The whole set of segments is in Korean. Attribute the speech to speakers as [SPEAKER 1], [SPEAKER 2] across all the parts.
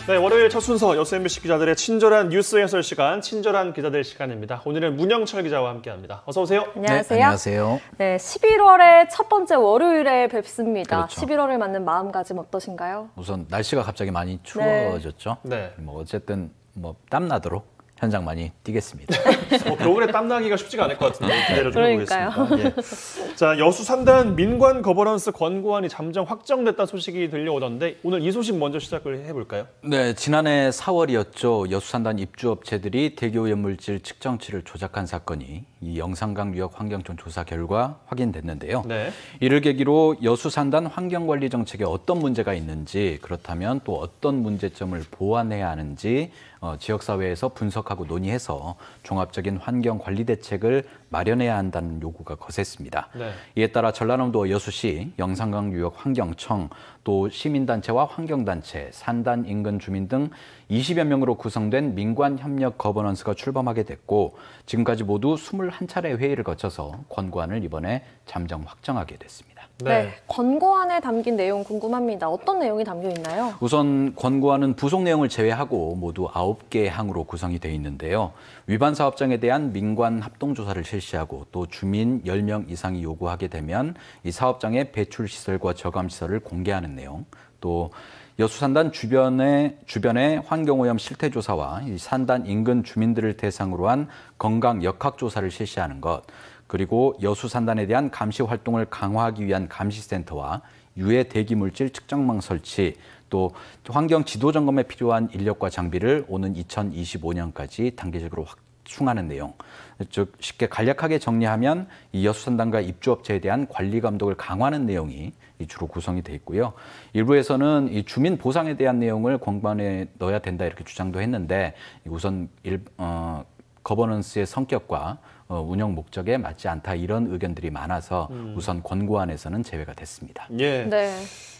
[SPEAKER 1] 네, 월요일 첫 순서 여수 MBC 기자들의 친절한 뉴스 해설 시간, 친절한 기자들 시간입니다. 오늘은 문영철 기자와 함께합니다. 어서 오세요.
[SPEAKER 2] 안녕하세요.
[SPEAKER 3] 네, 안녕하세요.
[SPEAKER 2] 네, 11월의 첫 번째 월요일에 뵙습니다.
[SPEAKER 3] 그렇죠.
[SPEAKER 2] 11월을 맞는 마음가짐 어떠신가요?
[SPEAKER 3] 우선 날씨가 갑자기 많이 추워졌죠.
[SPEAKER 1] 네.
[SPEAKER 3] 뭐 어쨌든 뭐 땀 나도록 현장 많이 뛰겠습니다.
[SPEAKER 1] 겨울에 땀나기가 쉽지가 않을 것 같은데 기대를 좀
[SPEAKER 2] 그러니까요.
[SPEAKER 1] 해보겠습니다. 예. 자, 여수 산단 민관 거버넌스 권고안이 잠정 확정됐다는 소식이 들려오던데 오늘 이 소식 먼저 시작을 해볼까요?
[SPEAKER 3] 네, 지난해 4월이었죠. 여수 산단 입주업체들이 대기오염물질 측정치를 조작한 사건이 이 영산강 유역 환경청 조사 결과 확인됐는데요.
[SPEAKER 1] 네.
[SPEAKER 3] 이를 계기로 여수 산단 환경관리 정책에 어떤 문제가 있는지, 그렇다면 또 어떤 문제점을 보완해야 하는지 지역사회에서 분석하고 논의해서 종합적인 환경관리 대책을 마련해야 한다는 요구가 거셌습니다.
[SPEAKER 1] 네.
[SPEAKER 3] 이에 따라 전라남도 여수시, 영산강 유역 환경청, 또 시민단체와 환경단체, 산단 인근 주민 등 20여 명으로 구성된 민관협력 거버넌스가 출범하게 됐고 지금까지 모두 21차례 회의를 거쳐서 권고안을 이번에 잠정 확정하게 됐습니다.
[SPEAKER 2] 네, 권고안에 담긴 내용 궁금합니다. 어떤 내용이 담겨 있나요?
[SPEAKER 3] 우선 권고안은 부속 내용을 제외하고 모두 9개 항으로 구성이 되어 있는데요. 위반 사업장에 대한 민관 합동조사를 실시하고 또 주민 10명 이상이 요구하게 되면 이 사업장의 배출시설과 저감시설을 공개하는 내용, 또 여수 산단 주변의 환경오염 실태조사와 이 산단 인근 주민들을 대상으로 한 건강 역학조사를 실시하는 것, 그리고 여수 산단에 대한 감시 활동을 강화하기 위한 감시센터와 유해 대기물질 측정망 설치, 또 환경 지도 점검에 필요한 인력과 장비를 오는 2025년까지 단계적으로 확충하는 내용. 즉 쉽게 간략하게 정리하면 이 여수 산단과 입주업체에 대한 관리 감독을 강화하는 내용이 주로 구성이 돼 있고요. 일부에서는 이 주민 보상에 대한 내용을 권고안에 넣어야 된다 이렇게 주장도 했는데 우선 거버넌스의 성격과 운영 목적에 맞지 않다 이런 의견들이 많아서 우선 권고안에서는 제외가 됐습니다.
[SPEAKER 1] 예,
[SPEAKER 2] 네.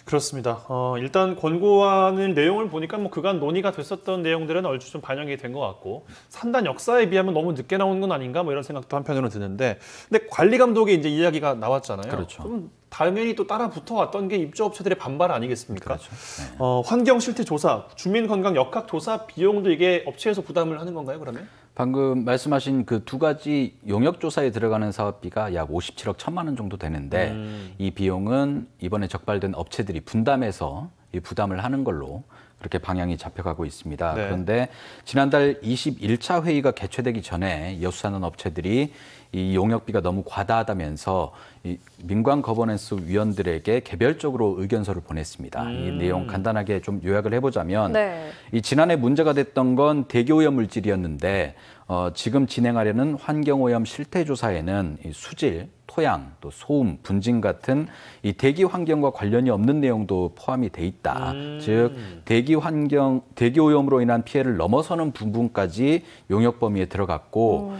[SPEAKER 1] 그렇습니다. 일단 권고안의 내용을 보니까 뭐 그간 논의가 됐었던 내용들은 얼추 좀 반영이 된 것 같고 산단 역사에 비하면 너무 늦게 나온 건 아닌가 뭐 이런 생각도 한편으로 드는데 근데 관리 감독의 이제 이야기가 나왔잖아요.
[SPEAKER 3] 그렇죠.
[SPEAKER 1] 그럼 당연히 또 따라 붙어왔던 게 입주업체들의 반발 아니겠습니까?
[SPEAKER 3] 그렇죠. 네.
[SPEAKER 1] 환경 실태 조사, 주민 건강 역학 조사 비용도 이게 업체에서 부담을 하는 건가요, 그러면?
[SPEAKER 3] 방금 말씀하신 그 두 가지 용역 조사에 들어가는 사업비가 약 57억 1천만 원 정도 되는데 이 비용은 이번에 적발된 업체들이 분담해서 이 부담을 하는 걸로 그렇게 방향이 잡혀가고 있습니다.
[SPEAKER 1] 네.
[SPEAKER 3] 그런데 지난달 21차 회의가 개최되기 전에 여수산업 업체들이 이 용역비가 너무 과다하다면서 이 민관 거버넌스 위원들에게 개별적으로 의견서를 보냈습니다. 이 내용 간단하게 좀 요약을 해보자면
[SPEAKER 2] 네.
[SPEAKER 3] 이 지난해 문제가 됐던 건 대기오염 물질이었는데 지금 진행하려는 환경오염 실태조사에는 이 수질, 토양, 또 소음, 분진 같은 이 대기 환경과 관련이 없는 내용도 포함이 돼 있다. 즉 대기오염으로 인한 피해를 넘어서는 부분까지 용역 범위에 들어갔고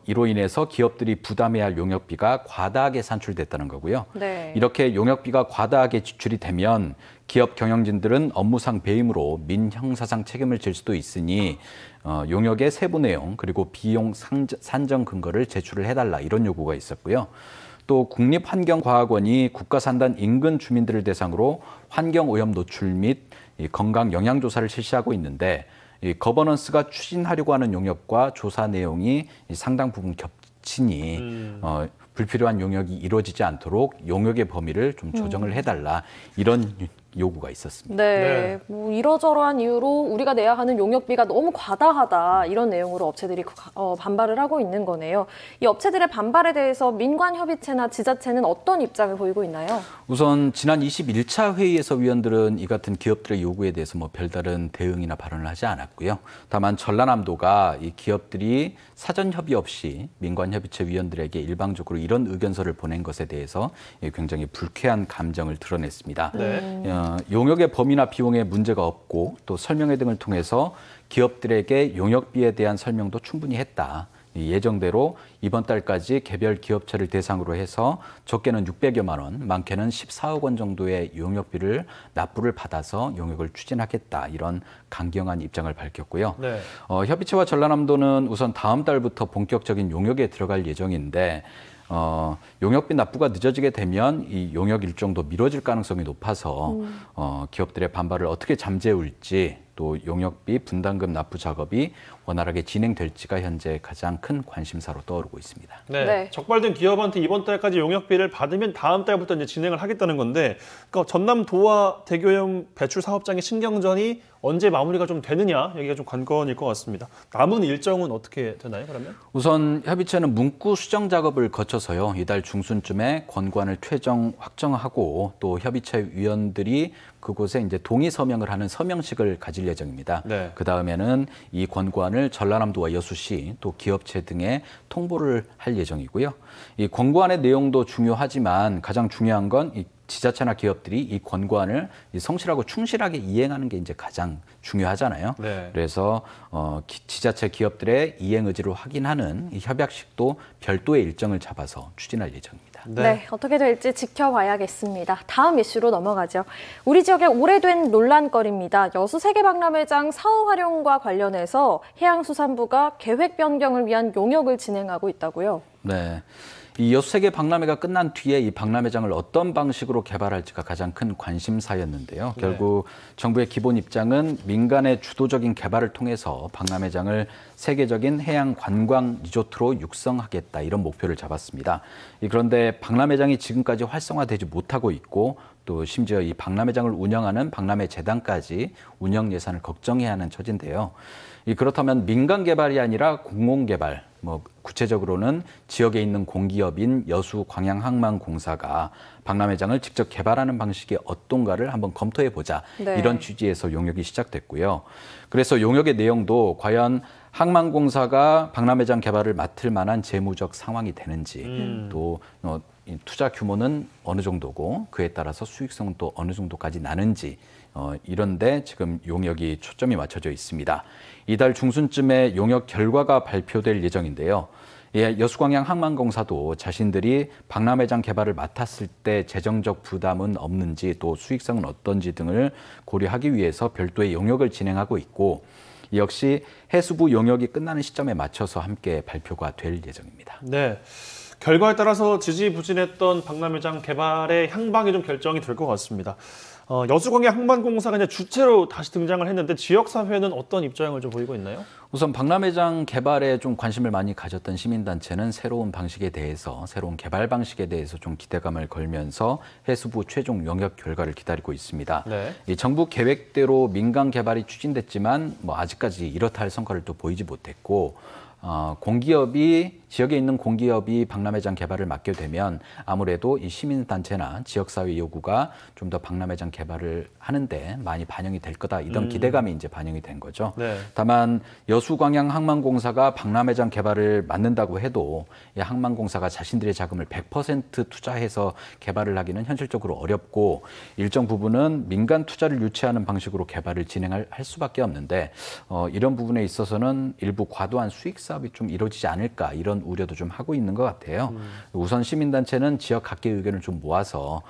[SPEAKER 3] 이로 인해서 기업들이 부담해야 할 용역비가 과다하게 산출됐다는 거고요.
[SPEAKER 2] 네.
[SPEAKER 3] 이렇게 용역비가 과다하게 지출이 되면 기업 경영진들은 업무상 배임으로 민형사상 책임을 질 수도 있으니 용역의 세부 내용 그리고 비용 산정 근거를 제출을 해달라 이런 요구가 있었고요. 또 국립환경과학원이 국가산단 인근 주민들을 대상으로 환경오염 노출 및 건강 영향조사를 실시하고 있는데 이 거버넌스가 추진하려고 하는 용역과 조사 내용이 상당 부분 겹치니 불필요한 용역이 이루어지지 않도록 용역의 범위를 좀 조정을 해달라 이런 요구가 있었습니다.
[SPEAKER 2] 네, 뭐 이러저러한 이유로 우리가 내야 하는 용역비가 너무 과다하다 이런 내용으로 업체들이 반발을 하고 있는 거네요. 이 업체들의 반발에 대해서 민관협의체나 지자체는 어떤 입장을 보이고 있나요? 우선
[SPEAKER 3] 지난 21차 회의에서 위원들은 이 같은 기업들의 요구에 대해서 뭐 별다른 대응이나 발언을 하지 않았고요. 다만 전라남도가 이 기업들이 사전 협의 없이 민관협의체 위원들에게 일방적으로 이런 의견서를 보낸 것에 대해서 굉장히 불쾌한 감정을 드러냈습니다.
[SPEAKER 1] 네.
[SPEAKER 3] 용역의 범위나 비용에 문제가 없고 또 설명회 등을 통해서 기업들에게 용역비에 대한 설명도 충분히 했다. 예정대로 이번 달까지 개별 기업체를 대상으로 해서 적게는 600여만 원, 많게는 14억 원 정도의 용역비를 납부를 받아서 용역을 추진하겠다. 이런 강경한 입장을 밝혔고요.
[SPEAKER 1] 네.
[SPEAKER 3] 협의체와 전라남도는 우선 다음 달부터 본격적인 용역에 들어갈 예정인데 용역비 납부가 늦어지게 되면 이 용역 일정도 미뤄질 가능성이 높아서 기업들의 반발을 어떻게 잠재울지 또 용역비 분담금 납부 작업이 원활하게 진행될지가 현재 가장 큰 관심사로 떠오르고 있습니다.
[SPEAKER 1] 네.
[SPEAKER 2] 네.
[SPEAKER 1] 적발된 기업한테 이번 달까지 용역비를 받으면 다음 달부터 이제 진행을 하겠다는 건데, 그러니까 전남 도화 대교염 배출 사업장의 신경전이 언제 마무리가 좀 되느냐 여기가 좀 관건일 것 같습니다. 남은 일정은 어떻게 되나요, 그러면?
[SPEAKER 3] 우선 협의체는 문구 수정 작업을 거쳐서요. 이달 중순쯤에 권고안을 최종 확정하고 또 협의체 위원들이 그곳에 이제 동의 서명을 하는 서명식을 가질 예정입니다.
[SPEAKER 1] 네.
[SPEAKER 3] 그 다음에는 이 권고안을 전라남도와 여수시 또 기업체 등에 통보를 할 예정이고요. 이 권고안의 내용도 중요하지만 가장 중요한 건 이 지자체나 기업들이 이 권고안을 성실하고 충실하게 이행하는 게 이제 가장 중요하잖아요.
[SPEAKER 1] 네.
[SPEAKER 3] 그래서 지자체 기업들의 이행 의지를 확인하는 이 협약식도 별도의 일정을 잡아서 추진할 예정입니다.
[SPEAKER 2] 네, 어떻게 될지 지켜봐야겠습니다. 다음 이슈로 넘어가죠. 우리 지역의 오래된 논란거리입니다. 여수 세계박람회장 사후 활용과 관련해서 해양수산부가 계획 변경을 위한 용역을 진행하고 있다고요.
[SPEAKER 3] 네. 이 여수 세계 박람회가 끝난 뒤에 이 박람회장을 어떤 방식으로 개발할지가 가장 큰 관심사였는데요. 결국 정부의 기본 입장은 민간의 주도적인 개발을 통해서 박람회장을 세계적인 해양 관광 리조트로 육성하겠다 이런 목표를 잡았습니다. 그런데 박람회장이 지금까지 활성화되지 못하고 있고 또 심지어 이 박람회장을 운영하는 박람회 재단까지 운영 예산을 걱정해야 하는 처지인데요. 그렇다면 민간 개발이 아니라 공공 개발, 구체적으로는 지역에 있는 공기업인 여수광양항만공사가 박람회장을 직접 개발하는 방식이 어떤가를 한번 검토해 보자.
[SPEAKER 2] 네.
[SPEAKER 3] 이런 취지에서 용역이 시작됐고요. 그래서 용역의 내용도 과연 항만공사가 박람회장 개발을 맡을 만한 재무적 상황이 되는지 또 투자 규모는 어느 정도고 그에 따라서 수익성은 또 어느 정도까지 나는지 이런데 지금 용역이 초점이 맞춰져 있습니다. 이달 중순쯤에 용역 결과가 발표될 예정인데요. 여수광양항만공사도 자신들이 박람회장 개발을 맡았을 때 재정적 부담은 없는지 또 수익성은 어떤지 등을 고려하기 위해서 별도의 용역을 진행하고 있고 역시 해수부 용역이 끝나는 시점에 맞춰서 함께 발표가 될 예정입니다.
[SPEAKER 1] 네. 결과에 따라서 지지부진했던 박람회장 개발의 향방이 좀 결정이 될 것 같습니다. 여수광양항만공사가 이제 주체로 다시 등장을 했는데 지역사회는 어떤 입장을 좀 보이고 있나요?
[SPEAKER 3] 우선 박람회장 개발에 좀 관심을 많이 가졌던 시민단체는 새로운 방식에 대해서, 새로운 개발 방식에 대해서 좀 기대감을 걸면서 해수부 최종 용역 결과를 기다리고 있습니다.
[SPEAKER 1] 네.
[SPEAKER 3] 이 정부 계획대로 민간 개발이 추진됐지만 아직까지 이렇다 할 성과를 또 보이지 못했고 지역에 있는 공기업이 박람회장 개발을 맡게 되면 아무래도 이 시민단체나 지역사회 요구가 좀 더 박람회장 개발을 하는데 많이 반영이 될 거다 이런 기대감이 이제 반영이 된 거죠.
[SPEAKER 1] 네.
[SPEAKER 3] 다만 여수광양항만공사가 박람회장 개발을 맡는다고 해도 이 항만공사가 자신들의 자금을 100% 투자해서 개발을 하기는 현실적으로 어렵고 일정 부분은 민간 투자를 유치하는 방식으로 개발을 진행할 수밖에 없는데 이런 부분에 있어서는 일부 과도한 수익 사업이 좀 이루어지지 않을까 이런 우려도 좀 하고 있는 것 같아요. 우선 시민단체는 지역 각계의 의견을 좀 모아서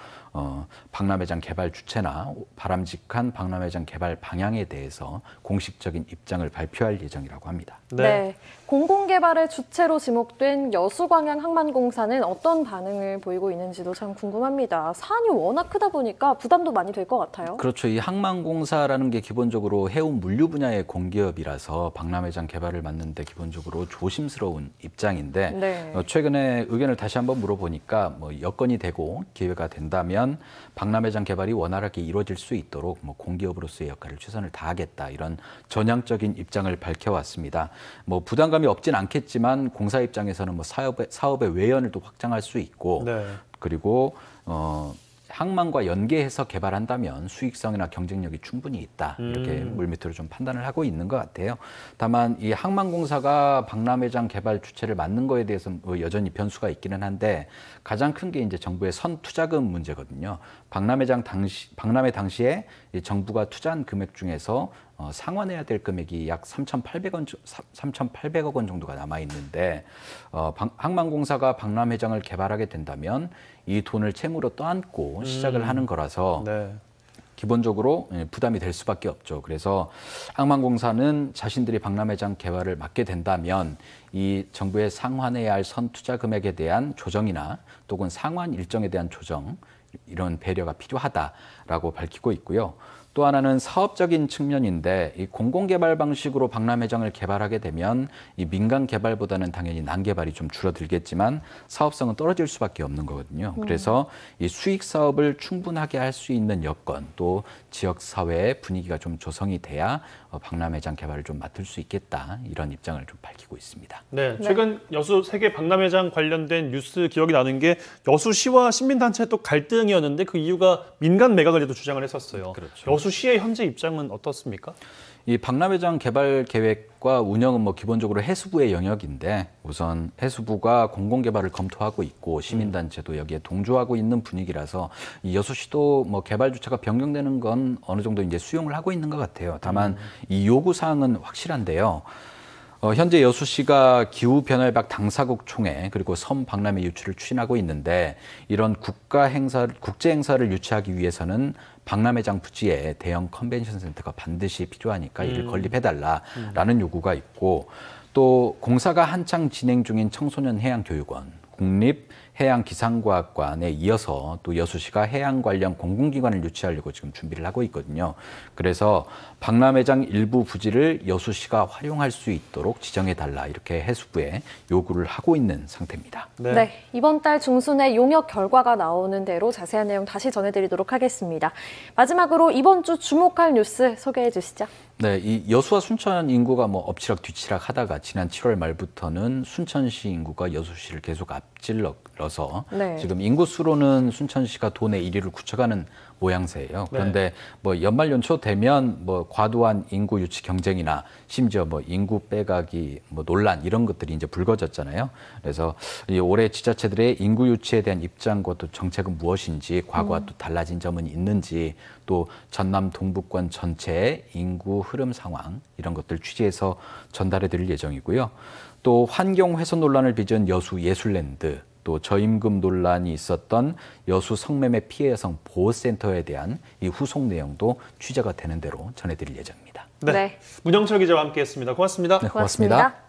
[SPEAKER 3] 박람회장 개발 주체나 바람직한 박람회장 개발 방향에 대해서 공식적인 입장을 발표할 예정이라고 합니다.
[SPEAKER 2] 네. 공공개발의 주체로 지목된 여수광양항만공사는 어떤 반응을 보이고 있는지도 참 궁금합니다. 사안이 워낙 크다 보니까 부담도 많이 될 것 같아요.
[SPEAKER 3] 그렇죠. 이 항만공사라는 게 기본적으로 해운 물류 분야의 공기업이라서 박람회장 개발을 맡는데 기본적으로 조심스러운 입장인데
[SPEAKER 2] 네.
[SPEAKER 3] 최근에 의견을 다시 한번 물어보니까 여건이 되고 기회가 된다면 박람회장 개발이 원활하게 이루어질 수 있도록 공기업으로서의 역할을 최선을 다하겠다 이런 전향적인 입장을 밝혀왔습니다. 부담감이 없진 않겠지만 공사 입장에서는 사업의 외연을 또 확장할 수 있고
[SPEAKER 1] 네.
[SPEAKER 3] 그리고 항만과 연계해서 개발한다면 수익성이나 경쟁력이 충분히 있다. 이렇게 물밑으로 좀 판단을 하고 있는 것 같아요. 다만 이 항만공사가 박람회장 개발 주체를 맡는 거에 대해서는 여전히 변수가 있기는 한데 가장 큰 게 이제 정부의 선투자금 문제거든요. 박람회 당시에 정부가 투자한 금액 중에서 상환해야 될 금액이 약 3,800억 원 정도가 남아 있는데 항만공사가 박람회장을 개발하게 된다면 이 돈을 채무로 떠안고 시작을 하는 거라서
[SPEAKER 1] 네.
[SPEAKER 3] 기본적으로 부담이 될 수밖에 없죠. 그래서 항만공사는 자신들이 박람회장 개발을 맡게 된다면 이 정부의 상환해야 할 선투자 금액에 대한 조정이나 또는 상환 일정에 대한 조정 이런 배려가 필요하다라고 밝히고 있고요. 또 하나는 사업적인 측면인데 이 공공개발 방식으로 박람회장을 개발하게 되면 이 민간 개발보다는 당연히 난개발이 좀 줄어들겠지만 사업성은 떨어질 수밖에 없는 거거든요. 그래서 이 수익 사업을 충분하게 할 수 있는 여건 또 지역 사회의 분위기가 좀 조성이 돼야 박람회장 개발을 좀 맡을 수 있겠다 이런 입장을 좀 밝히고 있습니다.
[SPEAKER 1] 네, 최근 여수 세계 박람회장 관련된 뉴스 기억이 나는 게 여수시와 시민단체의 또 갈등이었는데 그 이유가 민간 매각을 주장을 했었어요.
[SPEAKER 3] 그렇죠.
[SPEAKER 1] 여수시의 현재 입장은 어떻습니까?
[SPEAKER 3] 이 박람회장 개발 계획과 운영은 뭐 기본적으로 해수부의 영역인데 우선 해수부가 공공개발을 검토하고 있고 시민단체도 여기에 동조하고 있는 분위기라서 이 여수시도 뭐 개발 주체가 변경되는 건 어느 정도 이제 수용을 하고 있는 것 같아요. 다만 이 요구 사항은 확실한데요. 현재 여수시가 기후변화협약 당사국 총회 그리고 섬 박람회 유치를 추진하고 있는데 이런 국제 행사를 유치하기 위해서는 박람회장 부지에 대형 컨벤션 센터가 반드시 필요하니까 이를 건립해달라라는 요구가 있고 또 공사가 한창 진행 중인 청소년 해양교육원, 국립해양기상과학관에 이어서 또 여수시가 해양 관련 공공기관을 유치하려고 지금 준비를 하고 있거든요. 그래서 박람회장 일부 부지를 여수시가 활용할 수 있도록 지정해달라 이렇게 해수부에 요구를 하고 있는 상태입니다.
[SPEAKER 2] 네, 이번 달 중순에 용역 결과가 나오는 대로 자세한 내용 다시 전해드리도록 하겠습니다. 마지막으로 이번 주 주목할 뉴스 소개해 주시죠.
[SPEAKER 3] 네, 이 여수와 순천 인구가 뭐 엎치락 뒤치락 하다가 지난 7월 말부터는 순천시 인구가 여수시를 계속 앞질러서 지금 인구수로는 순천시가 도내 1위를 굳혀가는 모양새예요. 그런데 뭐 연말 연초 되면 뭐 과도한 인구 유치 경쟁이나 심지어 뭐 인구 빼가기 뭐 논란 이런 것들이 이제 불거졌잖아요. 그래서 이 올해 지자체들의 인구 유치에 대한 입장과 또 정책은 무엇인지 과거와 또 달라진 점은 있는지 또 전남 동부권 전체의 인구 흐름 상황 이런 것들 취재해서 전달해 드릴 예정이고요. 또 환경 훼손 논란을 빚은 여수 예술랜드 또 저임금 논란이 있었던 여수 성매매 피해 여성 보호센터에 대한 이 후속 내용도 취재가 되는 대로 전해드릴 예정입니다.
[SPEAKER 1] 네. 문영철 기자와 함께했습니다. 고맙습니다.
[SPEAKER 3] 네, 고맙습니다.